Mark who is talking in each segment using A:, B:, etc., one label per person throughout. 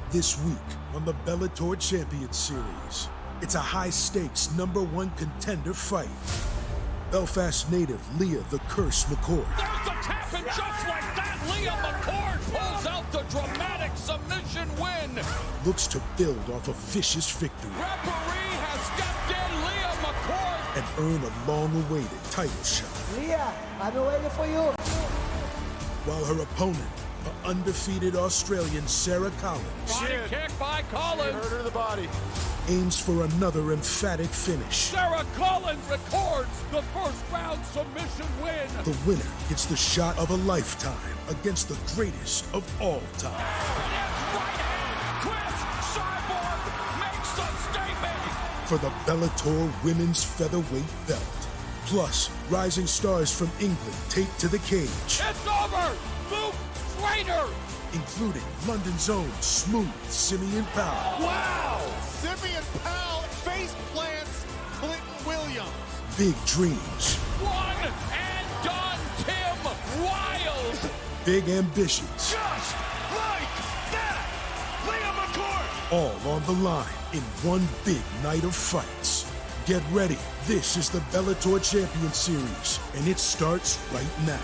A: This week on the Bellator Champion Series, it's a high-stakes #1 contender fight. Belfast native Leah "The Curse" McCord.
B: There's the tap, and just like that, Leah McCord pulls out the dramatic submission win.
A: Looks to build off a vicious victory.
B: Referee has stepped in, Leah McCord.
A: And earn a long-awaited title shot.
C: Leah, I've been waiting for you.
A: While her opponent, the undefeated Australian Sarah Collins,
B: Body kick by Collins.
D: Hurt her to the body.
A: aims for another emphatic finish.
B: Sarah Collins records the first round submission win.
A: The winner gets the shot of a lifetime against the greatest of all time.
B: Right hand, Chris Cyborg makes the statement.
A: For the Bellator Women's Featherweight belt. Plus, rising stars from England take to the cage.
B: It's over. Luke Trainer.
A: Including London's own Smooth Simeon Powell.
D: Wow! Simeon Powell face plants Clinton Williams.
A: Big dreams,
B: One and done, Tim Wild.
A: big ambitions,
D: Just like that! Leah McCord!
A: all on the line in one big night of fights. Get ready. This is the Bellator Champion Series, and it starts right now.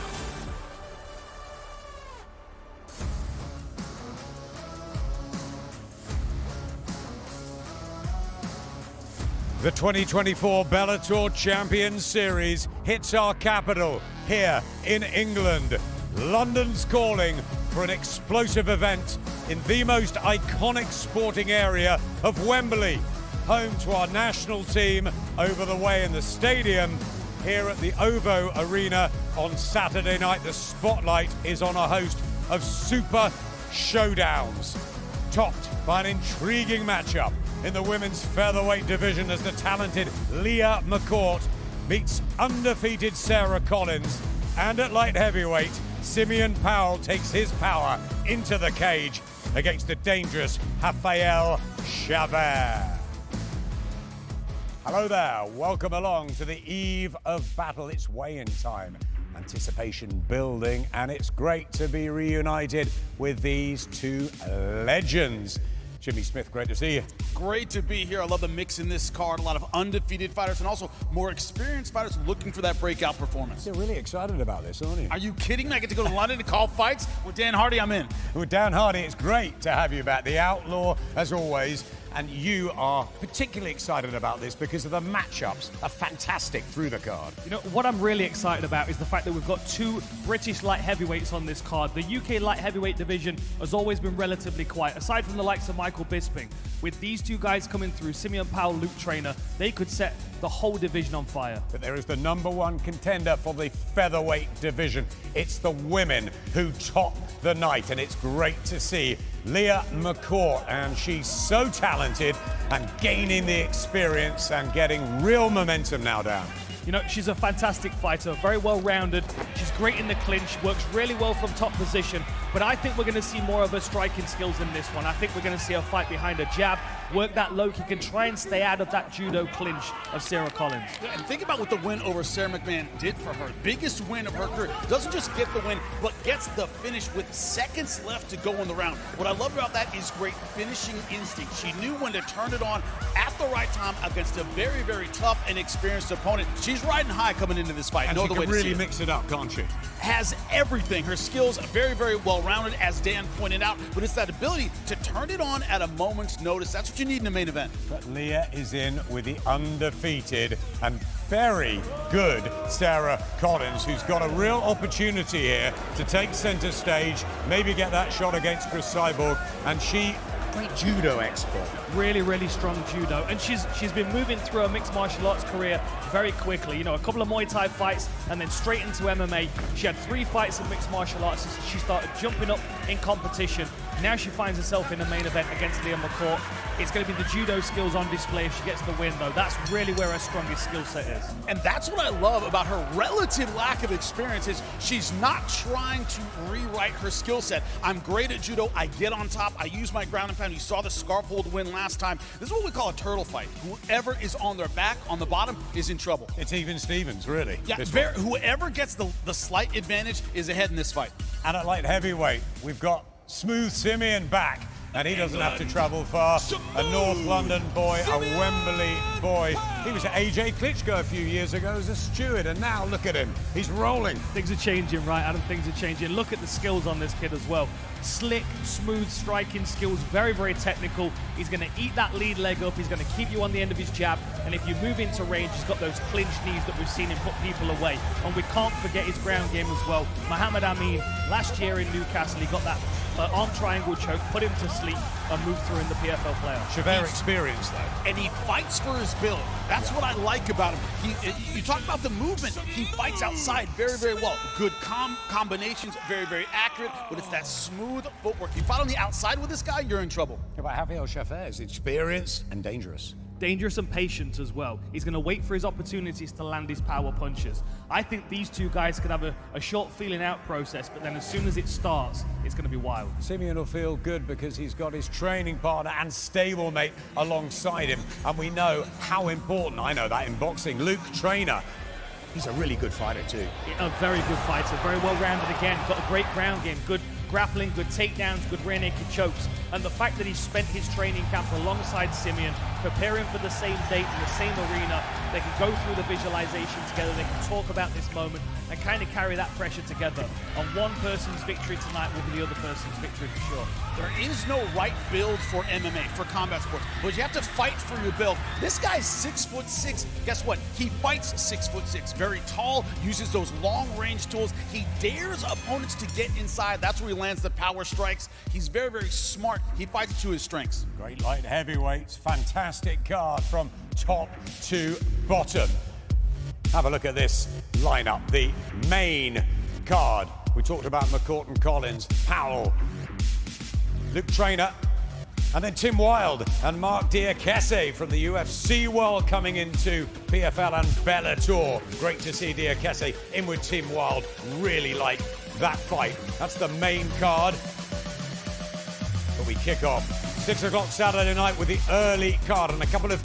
E: The 2024 Bellator Champion Series hits our capital here in England. London's calling for an explosive event in the most iconic sporting area of Wembley, home to our national team over the way in the stadium. Here at the OVO Arena on Saturday night, the spotlight is on a host of super showdowns, topped by an intriguing matchup in the women's featherweight division as the talented Leah McCord meets undefeated Sarah Collins. And at light heavyweight, Simeon Powell takes his power into the cage against the dangerous Rafael Chavez. Hello there, welcome along to the eve of battle. It's weigh-in time, anticipation building, and it's great to be reunited with these two legends. Jimmy Smith, great to see you.
F: Great to be here. I love the mix in this card. A lot of undefeated fighters and also more experienced fighters looking for that breakout performance.
E: You're really excited about this, aren't you?
F: Are you kidding me? I get to go to London to call fights with Dan Hardy. I'm in.
E: With Dan Hardy, it's great to have you back. The Outlaw, as always. And you are particularly excited about this because of the matchups are fantastic through the card.
G: You know, what I'm really excited about is the fact that we've got two British light heavyweights on this card. The UK light heavyweight division has always been relatively quiet, aside from the likes of Michael Bisping. With these two guys coming through, Simeon Powell, Luke Trainer, they could set the whole division on fire.
E: But there is the #1 contender for the featherweight division. It's the women who top the night, and it's great to see Leah McCord, and she's so talented and gaining the experience and getting real momentum now, Dan.
G: You know, she's a fantastic fighter, very well-rounded. She's great in the clinch, works really well from top position. But I think we're going to see more of her striking skills in this one. I think we're going to see her fight behind a jab, work that low kick, and try and stay out of that judo clinch of Sarah Collins.
F: Yeah, and think about what the win over Sarah McMahon did for her. Biggest win of her career. Doesn't just get the win, but gets the finish with seconds left to go in the round. What I love about that is great finishing instinct. She knew when to turn it on at the right time against a very, very tough and experienced opponent. She's riding high coming into this fight.
E: And
F: no
E: she
F: other way
E: can
F: to see
E: really
F: it.
E: mix it up, can't she?
F: Has everything. Her skills are very, very well-rounded, as Dan pointed out, but it's that ability to turn it on at a moment's notice. That's what you need in a main event.
E: But Leah is in with the undefeated and very good Sarah Collins, who's got a real opportunity here to take center stage, maybe get that shot against Chris Cyborg, and she, great judo expert.
G: Really, really strong judo. And she's been moving through her mixed martial arts career very quickly. You know, a couple of Muay Thai fights and then straight into MMA. She had 3 fights in mixed martial arts since she started jumping up in competition. Now she finds herself in the main event against Leah McCord. It's going to be the judo skills on display if she gets the win, though. That's really where her strongest skill set is.
F: And that's what I love about her relative lack of experience is she's not trying to rewrite her skill set. I'm great at judo. I get on top. I use my ground and pound. You saw the scarf hold win last time. This is what we call a turtle fight. Whoever is on their back, on the bottom, is in trouble.
E: It's even Stevens, really.
F: Yeah, whoever gets the slight advantage is ahead in this fight.
E: And at light heavyweight, we've got Smooth Simeon back. And he doesn't have to travel far. A North London boy, a Wembley boy. He was at AJ Klitschko a few years ago as a steward, and now look at him. He's rolling.
G: Things are changing, right, Adam? Things are changing. Look at the skills on this kid as well. Slick, smooth striking skills, very, very technical. He's going to eat that lead leg up. He's going to keep you on the end of his jab. And if you move into range, he's got those clinched knees that we've seen him put people away. And we can't forget his ground game as well. Muhammad Amin, last year in Newcastle, he got that arm triangle choke, put him to sleep, and moved through in the PFL playoffs.
E: Chavert experience, though.
F: And he fights for his build. That's what I like about him. You talk about the movement. He fights outside very, very well. Good combinations, very, very accurate, but it's that smooth footwork. You fight on the outside with this guy, you're in trouble.
E: But Javier Chavert is experienced and dangerous.
G: Dangerous and patient as well. He's going to wait for his opportunities to land his power punches. I think these two guys could have a short feeling out process, but then as soon as it starts, it's going to be wild.
E: Simeon will feel good because he's got his training partner and stablemate alongside him, and we know how important, I know that in boxing, Luke Trainer. He's a really good fighter too.
G: A very good fighter, very well rounded again, got a great ground game, good grappling, good takedowns, good rear naked chokes. And the fact that he spent his training camp alongside Simeon, preparing for the same date in the same arena, they can go through the visualization together, they can talk about this moment and kind of carry that pressure together. And one person's victory tonight will be the other person's victory for sure.
F: There is no right build for MMA, for combat sports, but you have to fight for your build. This guy's 6'6". Guess what? He fights 6'6". Very tall, uses those long-range tools. He dares opponents to get inside. That's where he lands the power strikes. He's very, very smart. He fights to his strengths.
E: Great light heavyweights, fantastic card from top to bottom. Have a look at this lineup, the main card. We talked about McCourt Collins, Powell, Luke Trainer, and then Tim Wilde and Mark Diakese from the UFC world coming into PFL and Bellator. Great to see Diakese in with Tim Wilde. Really like that fight. That's the main card. But we kick off 6 o'clock Saturday night with the early card and a couple of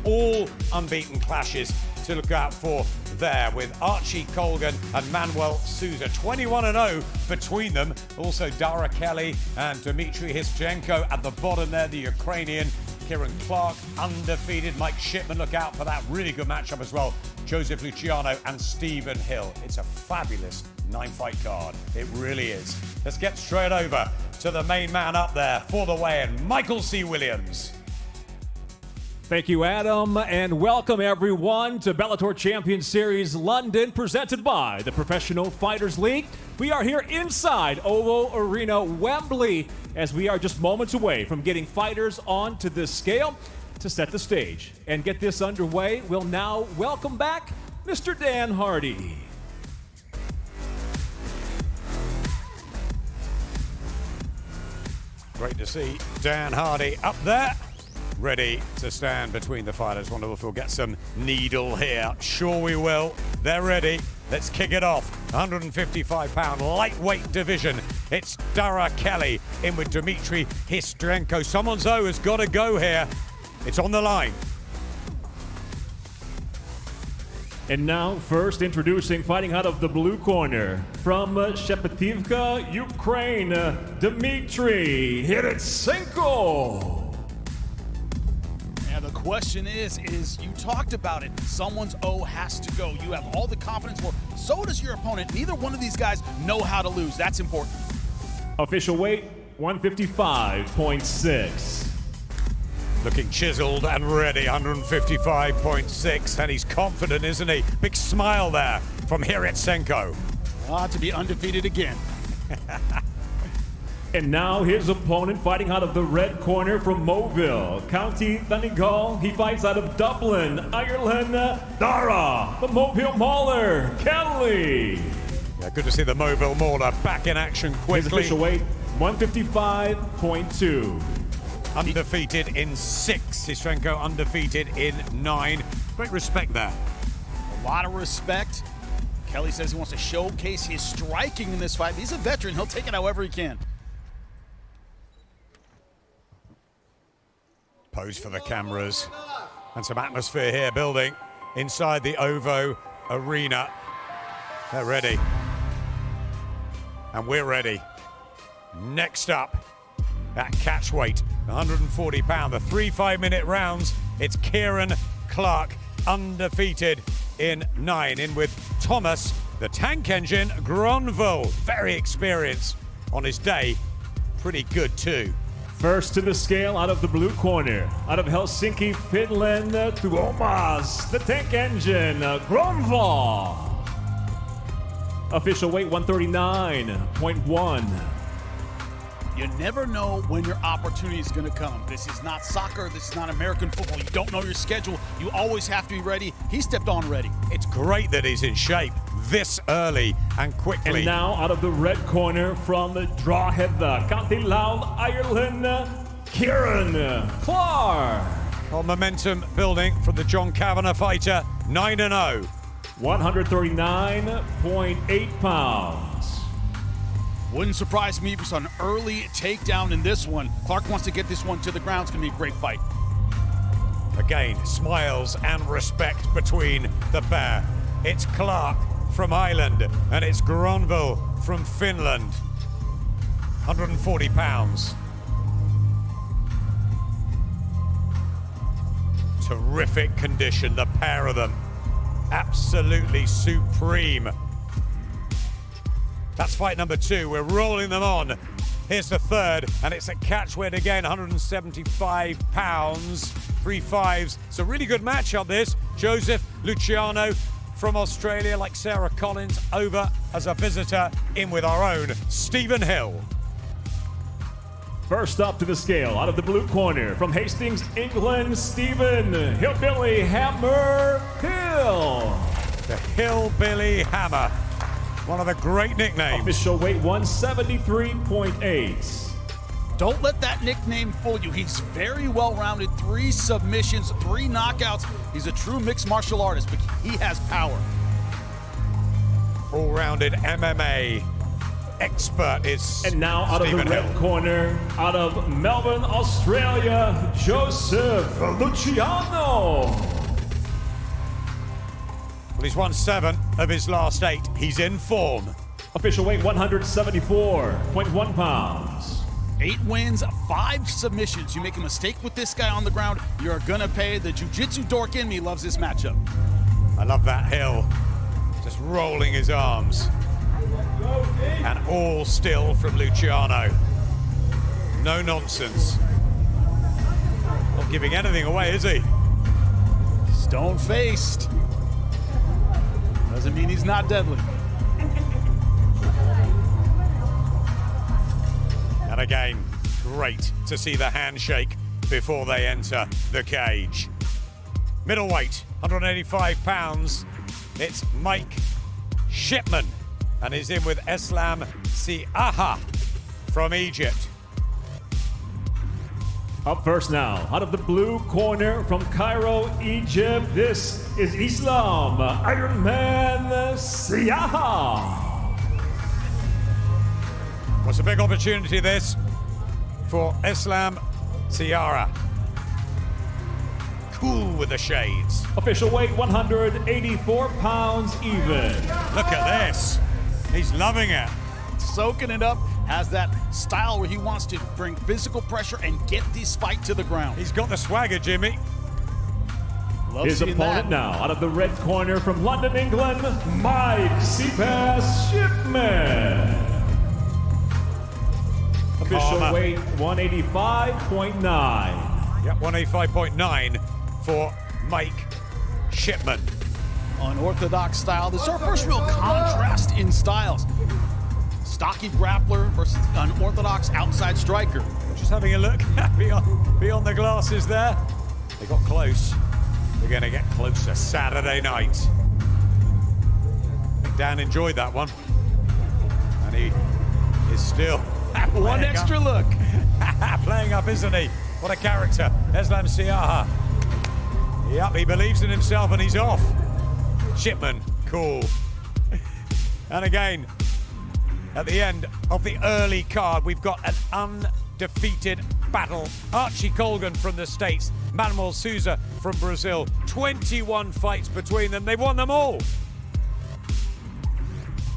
E: all unbeaten clashes to look out for there with Archie Colgan and Manuel Souza. 21-0 between them. Also Dara Kelly and Dmitry Hischenko at the bottom there, the Ukrainian. Kieran Clark undefeated. Mike Shipman, look out for that really good matchup as well. Joseph Luciano and Stephen Hill. It's a fabulous 9-fight card. It really is. Let's get straight over to the main man up there for the weigh-in, Michael C. Williams.
H: Thank you, Adam, and welcome everyone to Bellator Champions Series London, presented by the Professional Fighters League. We are here inside Oval Arena, Wembley, as we are just moments away from getting fighters onto this scale to set the stage. And get this underway, we'll now welcome back Mr. Dan Hardy.
E: Great to see Dan Hardy up there, ready to stand between the fighters. Wonder if we'll get some needle here. Sure we will. They're ready. Let's kick it off. 155-pound lightweight division. It's Dara Kelly in with Dmitry Hischenko. Someone's O has got to go here. It's on the line.
H: And now, first introducing, fighting out of the blue corner, from Shepativka, Ukraine, Dmitry Hischenko.
F: And the question is you talked about it. Someone's O has to go. You have all the confidence for. So does your opponent. Neither one of these guys know how to lose. That's important.
H: Official weight, 155.6.
E: Looking chiseled and ready, 155.6, and he's confident, isn't he? Big smile there from Hischenko.
F: To be undefeated again.
H: And now his opponent, fighting out of the red corner from Moville, County Donegal. He fights out of Dublin, Ireland, Dara, the Moville Mauler, Kelly.
E: Yeah, good to see the Moville Mauler back in action quickly.
H: His official weight, 155.2.
E: Undefeated in 6. Hischenko undefeated in 9. Great respect there.
F: A lot of respect. Kelly says he wants to showcase his striking in this fight. He's a veteran. He'll take it however he can.
E: Pose for the cameras. And some atmosphere here building inside the OVO Arena. They're ready. And we're ready. Next up, at catch weight, 140 pound. The 3 5-minute rounds, it's Kieran Clark, undefeated in 9. In with Thomas, the tank engine, Gronville, very experienced on his day, pretty good too.
H: First to the scale out of the blue corner, out of Helsinki, Finland, Tuomas, the tank engine, Gronvall. Official weight 139.1.
F: You never know when your opportunity is going to come. This is not soccer. This is not American football. You don't know your schedule. You always have to be ready. He stepped on ready.
E: It's great that he's in shape this early and quickly.
H: And now out of the red corner from Drogheda, County Louth, Ireland, Kieran Clark.
E: On momentum building from the John Kavanagh fighter, 9-0.
H: 139.8 pounds.
F: Wouldn't surprise me if we saw an early takedown in this one. Clark wants to get this one to the ground. It's going to be a great fight.
E: Again, smiles and respect between the pair. It's Clark from Ireland and it's Gronville from Finland. 140 pounds. Terrific condition, the pair of them. Absolutely supreme. That's fight number 2. We're rolling them on. Here's the third, and it's a catch weight again, 175 pounds, 3 5s. It's a really good matchup, this. Joseph Luciano from Australia, like Sarah Collins, over as a visitor, in with our own Stephen Hill.
H: First up to the scale, out of the blue corner, from Hastings, England, Stephen Hillbilly Hammer Hill.
E: The Hillbilly Hammer, one of the great nicknames.
H: Official weight 173.8.
F: Don't let that nickname fool you. He's very well-rounded. 3 submissions, 3 knockouts. He's a true mixed martial artist, but he has power.
E: All-rounded MMA expert is
H: And now out
E: Stephen
H: of the red
E: Hill.
H: corner, out of Melbourne, Australia, Joseph Luciano.
E: Well, he's won 7 of his last 8. He's in form.
H: Official weight 174.1 pounds.
F: 8 wins, 5 submissions. You make a mistake with this guy on the ground, you're gonna pay. The jiu-jitsu dork in me loves this matchup.
E: I love that Hill, just rolling his arms. And all still from Luciano. No nonsense. Not giving anything away, is he?
F: Stone-faced. Doesn't mean he's not deadly.
E: And again, great to see the handshake before they enter the cage. Middleweight, 185 pounds. It's Mike Shipman, and he's in with Eslam Siaha from Egypt.
H: Up first now, out of the blue corner from Cairo, Egypt, this is Islam Ironman Siaha.
E: What's a big opportunity this for Eslam Siaha. Cool with the shades.
H: Official weight 184 pounds even.
E: Look at this. He's loving it.
F: Soaking it up, has that style where he wants to bring physical pressure and get this fight to the ground.
E: He's got the swagger, Jimmy.
F: Love
H: His
F: seeing
H: opponent
F: that.
H: now, out of the red corner from London, England, Mike Seapass Shipman. Official
E: Karma.
H: weight 185.9.
E: Yep, 185.9 for Mike Shipman.
F: Unorthodox style. This is our first real contrast in styles. Stocky grappler versus unorthodox outside striker.
E: Just having a look beyond the glasses there. They got close. They're going to get closer Saturday night. I think Dan enjoyed that one. And he is still
F: One extra look.
E: playing up, isn't he? What a character. Eslam Siaha. Yep, he believes in himself and he's off. Shipman, cool. And again, at the end of the early card, we've got an undefeated battle. Archie Colgan from the States, Manuel Souza from Brazil. 21 fights between them. They won them all.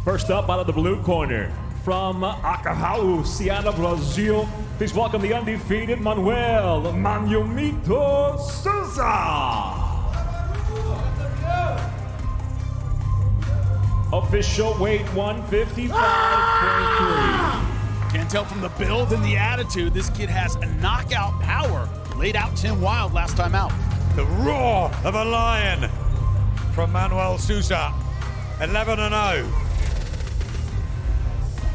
H: First up out of the blue corner, from Acapulco, Ceará, Brazil. Please welcome the undefeated Manuel Manumito Souza. Official weight 155.3.
F: Can't tell from the build and the attitude, this kid has a knockout power. Laid out Tim Wild last time out.
E: The roar of a lion from Manuel Souza, 11-0.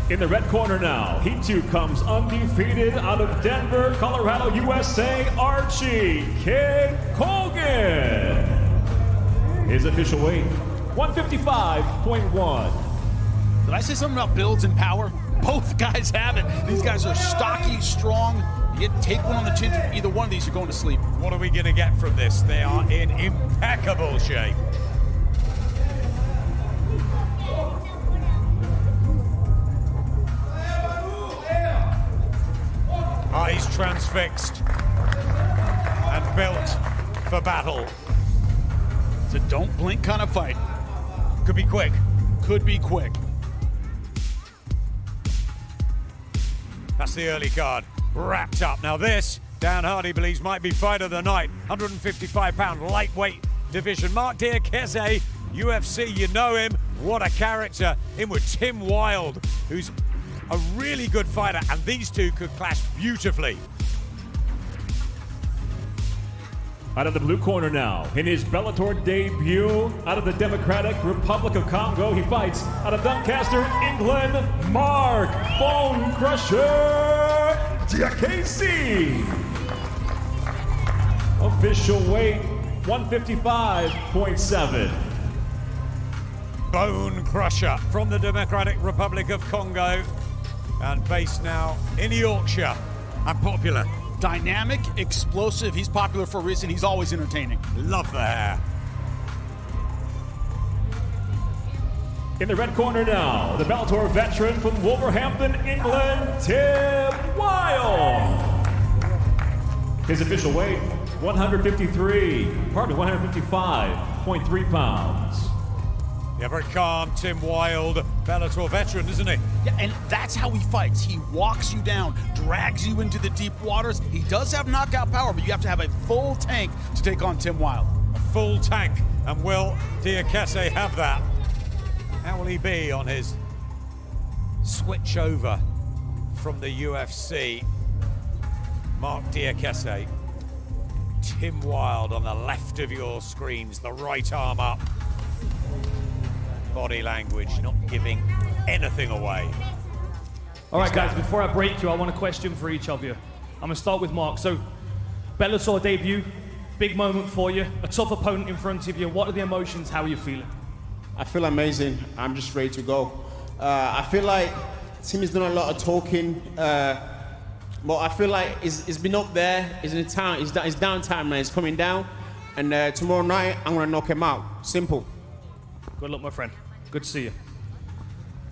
H: In the red corner now, he too comes undefeated out of Denver, Colorado, USA, Archie Kid Colgan. His official weight, 155.1.
F: Did I say something about builds and power? Both guys have it. These guys are stocky, strong. You take one on the chin from either one of these, you're going to sleep.
E: What are we going to get from this? They are in impeccable shape. Eyes transfixed and built for battle.
F: It's a don't blink kind of fight.
E: Could be quick.
F: Could be quick.
E: That's the early card wrapped up. Now this, Dan Hardy believes, might be fight of the night. 155-pound lightweight division. Mark Diakese, UFC, you know him. What a character. In with Tim Wild, who's a really good fighter, and these two could clash beautifully.
H: Out of the blue corner now, in his Bellator debut, out of the Democratic Republic of Congo, he fights out of Doncaster, England, Mark Bone Crusher Diakese. Official weight, 155.7.
E: Bone Crusher from the Democratic Republic of Congo, and based now in Yorkshire, and popular.
F: Dynamic, explosive. He's popular for a reason. He's always entertaining.
E: Love the hair.
H: In the red corner now, the Bellator veteran from Wolverhampton, England, Tim Wild. His official weight, 155.3 pounds.
E: Yeah, very calm, Tim Wild, Bellator veteran, isn't he?
F: Yeah, and that's how he fights. He walks you down, drags you into the deep waters. He does have knockout power, but you have to have a full tank to take on Tim Wild.
E: A full tank, and will Diakese have that? How will he be on his switch over from the UFC? Mark Diakese, Tim Wild on the left of your screens, the right arm up. Body language, not giving anything away.
G: All right, guys, before I break you, I want a question for each of you. I'm going to start with Mark. So, Bellator debut, big moment for you, a tough opponent in front of you. What are the emotions? How are you feeling?
I: I feel amazing. I'm just ready to go. I feel like Tim has done a lot of talking, but I feel like he's been up there. He's in town. He's downtime now. He's coming down, and tomorrow night I'm going to knock him out. Simple.
G: Good luck, my friend. Good to see you.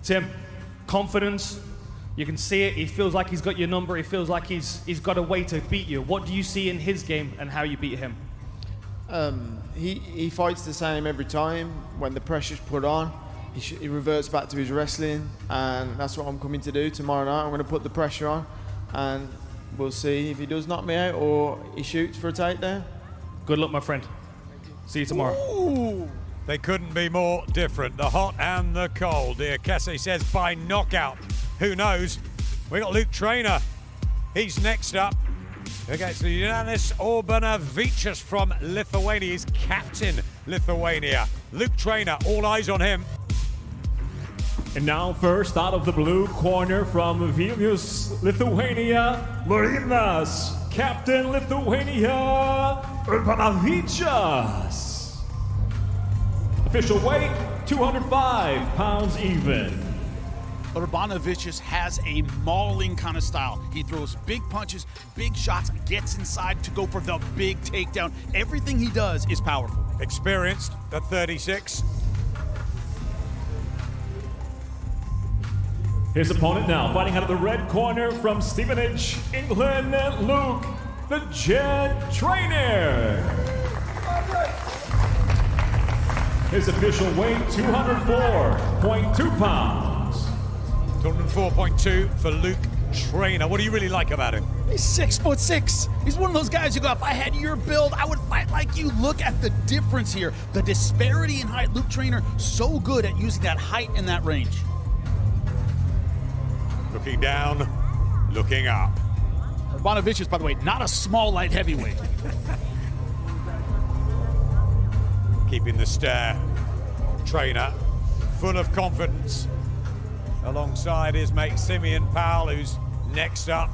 G: Tim, confidence. You can see it. He feels like he's got your number. He feels like he's got a way to beat you. What do you see in his game and how you beat him?
J: He fights the same every time. When the pressure's put on, he reverts back to his wrestling, and that's what I'm coming to do tomorrow night. I'm going to put the pressure on, and we'll see if he does knock me out or he shoots for a takedown.
G: Good luck, my friend. See you tomorrow.
E: Ooh. They couldn't be more different, the hot and the cold. Diakese says by knockout. Who knows? We got Luke Trainer. He's next up against the Janis Urbanavičius from Lithuania. He's captain Lithuania. Luke Trainer, all eyes on him.
H: And now first out of the blue corner from Vilnius, Lithuania, Marinas, Captain Lithuania, Urbanavičius. Official weight, 205 pounds even.
F: Urbanavičius has a mauling kind of style. He throws big punches, big shots, gets inside to go for the big takedown. Everything he does is powerful.
E: Experienced at 36.
H: His opponent now, fighting out of the red corner from Stevenage, England, Luke, the Jet Trainer. His official weight, 204.2 pounds.
E: 204.2 for Luke Trainer. What do you really like about him?
F: He's 6'6". He's one of those guys who go, if I had your build, I would fight like you. Look at the difference here. The disparity in height. Luke Trainer, so good at using that height and that range.
E: Looking down, looking up.
F: Bonavichus, by the way, not a small light heavyweight.
E: Keeping the stare. Trainer, full of confidence, alongside his mate Simeon Powell, who's next up.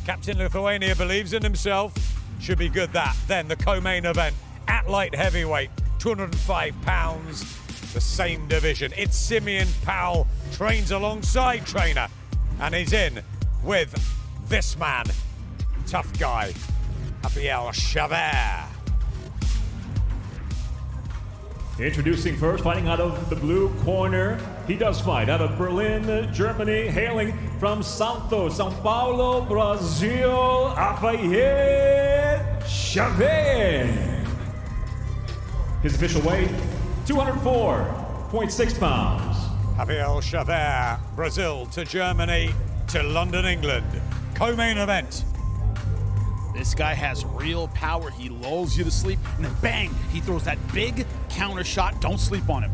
E: Captain Lithuania believes in himself. Should be good that. Then the co-main event at light heavyweight, 205 pounds, the same division. It's Simeon Powell, trains alongside Trainer, and he's in with this man, tough guy, Rafael Chavert.
H: Introducing first, fighting out of the blue corner. He does fight out of Berlin, Germany, hailing from Santo, São Paulo, Brazil, Rafael Chavert. His official weight, 204.6 pounds.
E: Rafael Chavert, Brazil to Germany to London, England. Co-main event.
F: This guy has real power. He lulls you to sleep, and then bang, he throws that big counter shot. Don't sleep on him.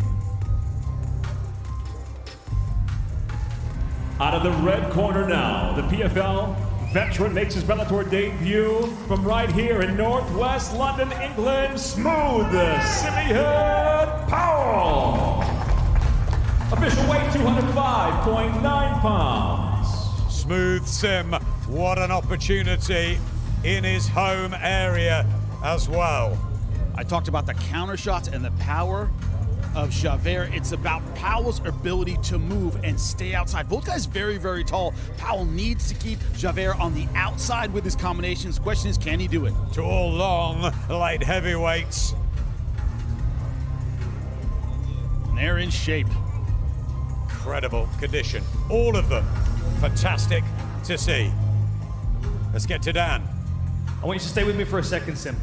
H: Out of the red corner now, the PFL veteran makes his Bellator debut from right here in Northwest London, England. Smooth Simeon Powell. Official weight 205.9 pounds.
E: Smooth Sim, what an opportunity in his home area as well.
F: I talked about the counter shots and the power of Chavert. It's about Powell's ability to move and stay outside. Both guys very, very tall. Powell needs to keep Chavert on the outside with his combinations. The question is, can he do it?
E: To all long light heavyweights.
F: And they're in shape.
E: Incredible condition. All of them fantastic to see. Let's get to Dan.
G: I want you to stay with me for a second, Sim.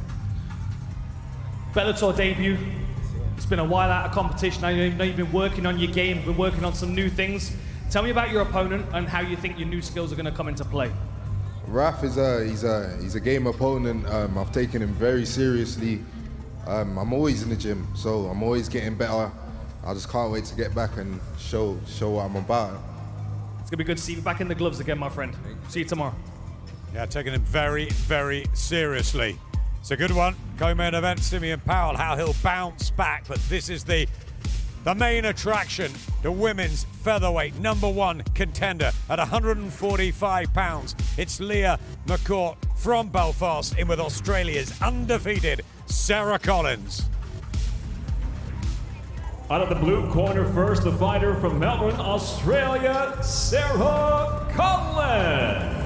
G: Bellator debut. It's been a while out of competition. I know you've been working on your game, been working on some new things. Tell me about your opponent and how you think your new skills are going to come into play.
K: Raf is he's a game opponent. I've taken him very seriously. I'm always in the gym, so I'm always getting better. I just can't wait to get back and show what I'm about.
G: It's going to be good to see you back in the gloves again, my friend. See you tomorrow.
E: Yeah, taking him very, very seriously. It's a good one. Co-main event, Simeon Powell, how he'll bounce back. But this is the main attraction, the women's featherweight #1 contender at 145 pounds. It's Leah McCourt from Belfast in with Australia's undefeated Sarah Collins.
H: Out of the blue corner first, the fighter from Melbourne, Australia, Sarah Collins.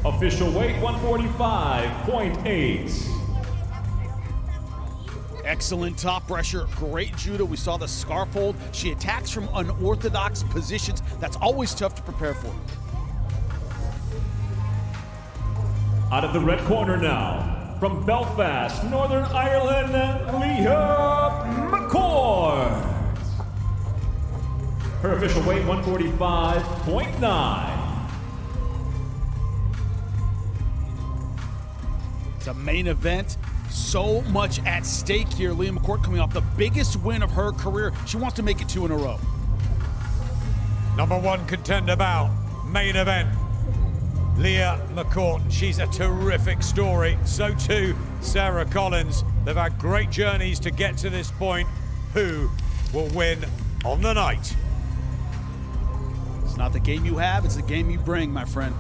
H: Official weight 145.8.
F: Excellent top pressure, great judo. We saw the scarf hold. She attacks from unorthodox positions. That's always tough to prepare for.
H: Out of the red corner now, from Belfast, Northern Ireland, Leah McCourt. Her official weight 145.9.
F: It's a main event. So much at stake here. Leah McCourt coming off the biggest win of her career. She wants to make it 2 in a row.
E: #1 contender bout, main event. Leah McCourt, she's a terrific story. So too, Sarah Collins. They've had great journeys to get to this point. Who will win on the night?
F: It's not the game you have, it's the game you bring, my friend.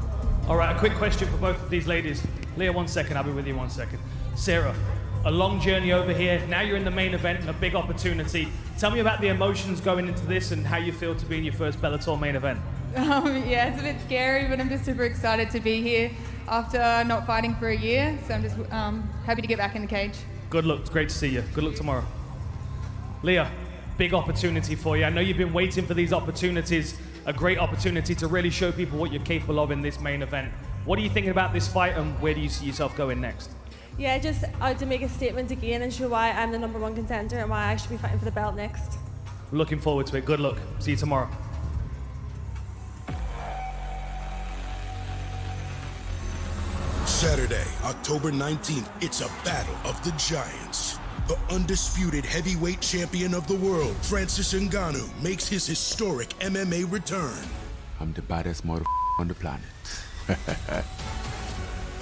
G: All right, a quick question for both of these ladies. Leah, 1 second, I'll be with you 1 second. Sarah, a long journey over here. Now you're in the main event and a big opportunity. Tell me about the emotions going into this and how you feel to be in your first Bellator main event.
L: Yeah, it's a bit scary, but I'm just super excited to be here after not fighting for a year. So I'm just happy to get back in the cage.
G: Good luck. It's great to see you. Good luck tomorrow. Leah, big opportunity for you. I know you've been waiting for these opportunities. A great opportunity to really show people what you're capable of in this main event. What are you thinking about this fight and where do you see yourself going next?
M: Yeah, just to make a statement again and show why I'm the #1 contender and why I should be fighting for the belt next.
G: Looking forward to it. Good luck. See you tomorrow.
A: Saturday, October 19th, it's a battle of the giants. The undisputed heavyweight champion of the world, Francis Ngannou, makes his historic MMA return.
N: I'm the baddest motherfucker on the planet.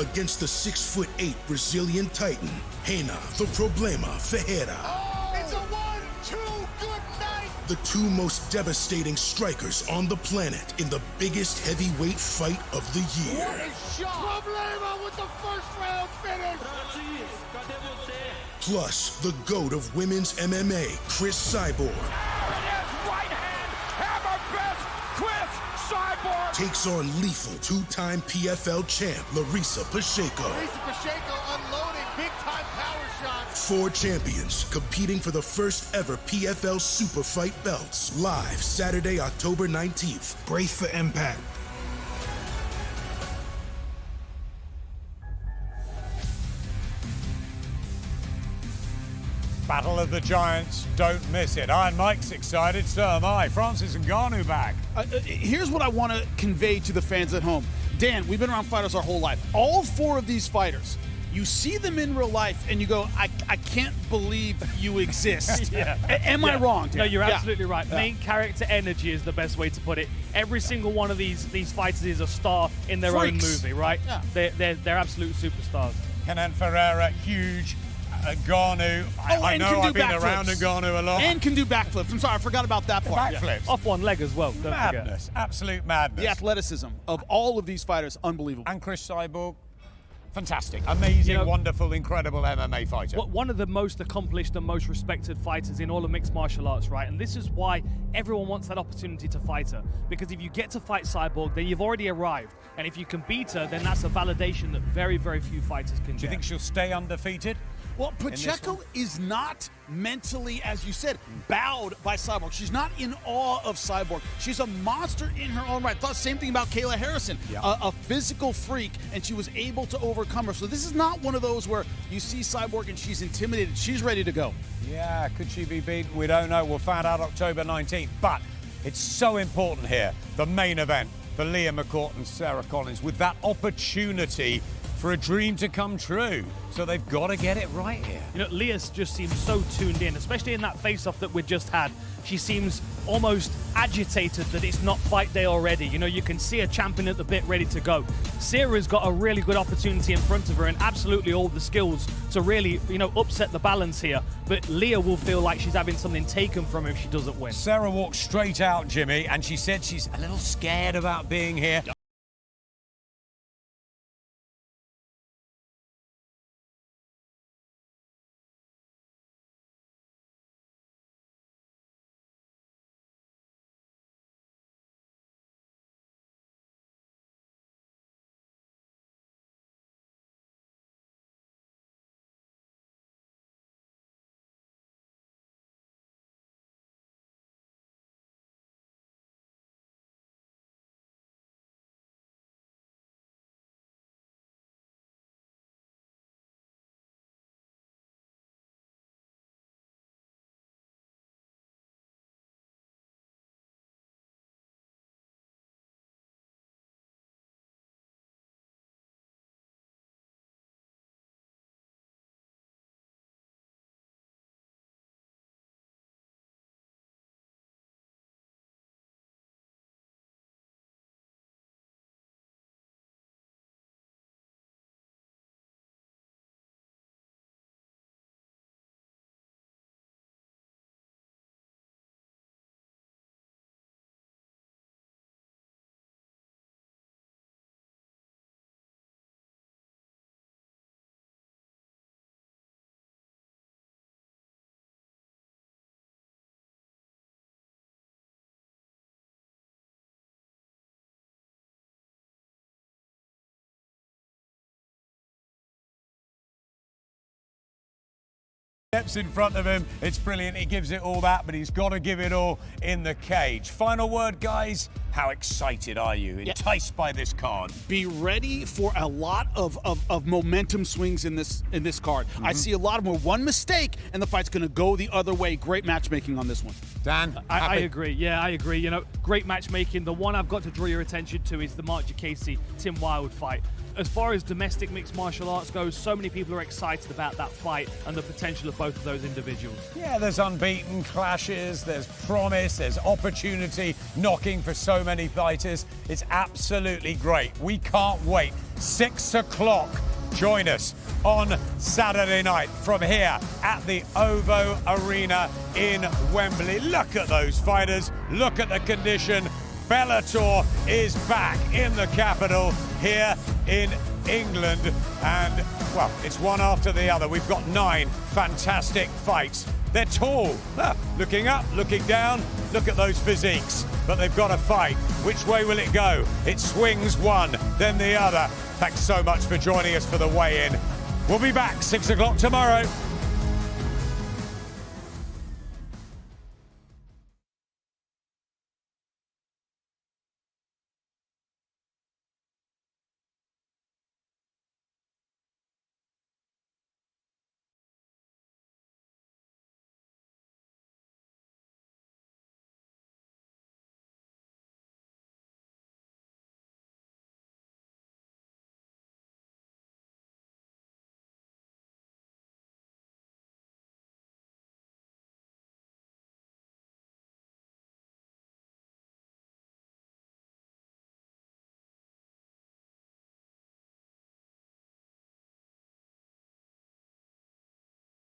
A: Against the 6'8" Brazilian titan, Reina the Problema Ferreira.
D: Oh, it's a 1-2 good night.
A: The two most devastating strikers on the planet in the biggest heavyweight fight of the year.
D: What a shot. Problema with the first round finish.
A: Plus, the GOAT of women's MMA, Chris Cyborg, takes on lethal two-time PFL champ Larissa Pacheco.
D: Larissa Pacheco unloading big-time power shots.
A: 4 champions competing for the first ever PFL Super Fight belts. Live Saturday, October 19th. Brace for impact.
E: Battle of the Giants, don't miss it. Iron Mike's excited, so am I. Francis Ngannou back.
F: Here's what I want to convey to the fans at home. Dan, we've been around fighters our whole life. All 4 of these fighters, you see them in real life and you go, I can't believe you exist. Am I wrong, Dan?
G: No, you're absolutely right. Main character energy is the best way to put it. Every single one of these fighters is a star in their own movie, right? They're absolute superstars.
E: Kenan Ferreira, huge. Ngannou, I know I've been around Ngannou a lot.
F: And can do backflips. I'm sorry, I forgot about that part.
E: Backflips.
G: Off one leg as well, don't
E: Madness,
G: forget.
E: absolute madness.
F: The athleticism of all of these fighters, unbelievable.
E: And Chris Cyborg, fantastic, amazing, wonderful, incredible MMA fighter.
G: One of the most accomplished and most respected fighters in all of mixed martial arts, right? And this is why everyone wants that opportunity to fight her. Because if you get to fight Cyborg, then you've already arrived. And if you can beat her, then that's a validation that very, very few fighters can get.
E: Do you think she'll stay undefeated?
F: Well, Pacheco is not mentally, as you said, bowed by Cyborg. She's not in awe of Cyborg. She's a monster in her own right. Thought same thing about Kayla Harrison, a physical freak, and she was able to overcome her. So this is not one of those where you see Cyborg and she's intimidated. She's ready to go.
E: Yeah, could she be beaten? We don't know. We'll find out October 19th. But it's so important here, the main event for Leah McCourt and Sarah Collins, with that opportunity for a dream to come true. So they've got to get it right here.
G: You know, Leah just seems so tuned in, especially in that face-off that we just had. She seems almost agitated that it's not fight day already. You know, you can see her champing at the bit, ready to go. Sarah's got a really good opportunity in front of her and absolutely all the skills to really, upset the balance here. But Leah will feel like she's having something taken from her if she doesn't win.
E: Sarah walked straight out, Jimmy, and she said she's a little scared about being here. Steps in front of him, it's brilliant, he gives it all that, but he's got to give it all in the cage. Final word, guys, How excited are you? Enticed by this card?
F: Be ready for a lot of momentum swings in this card. I see a lot of more. One mistake, and the fight's going to go the other way. Great matchmaking on this one.
E: Dan,
G: I agree. Yeah, I agree. You know, great matchmaking. The one I've got to draw your attention to is the Mark Casey Tim Wilde fight. As far as domestic mixed martial arts goes, so many people are excited about that fight and the potential of both of those individuals.
E: Yeah, there's unbeaten clashes, there's promise, there's opportunity knocking for so many fighters. It's absolutely great. We can't wait. 6 o'clock. Join us on Saturday night from here at the OVO Arena in Wembley. Look at those fighters. Look at the condition. Bellator is back in the capital here in England, and well, it's one after the other. We've got 9 fantastic fights. They're tall, looking up, looking down, look at those physiques, but they've got to fight. Which way will it go? It swings one, then the other. Thanks so much for joining us for the weigh-in. We'll be back 6 o'clock tomorrow.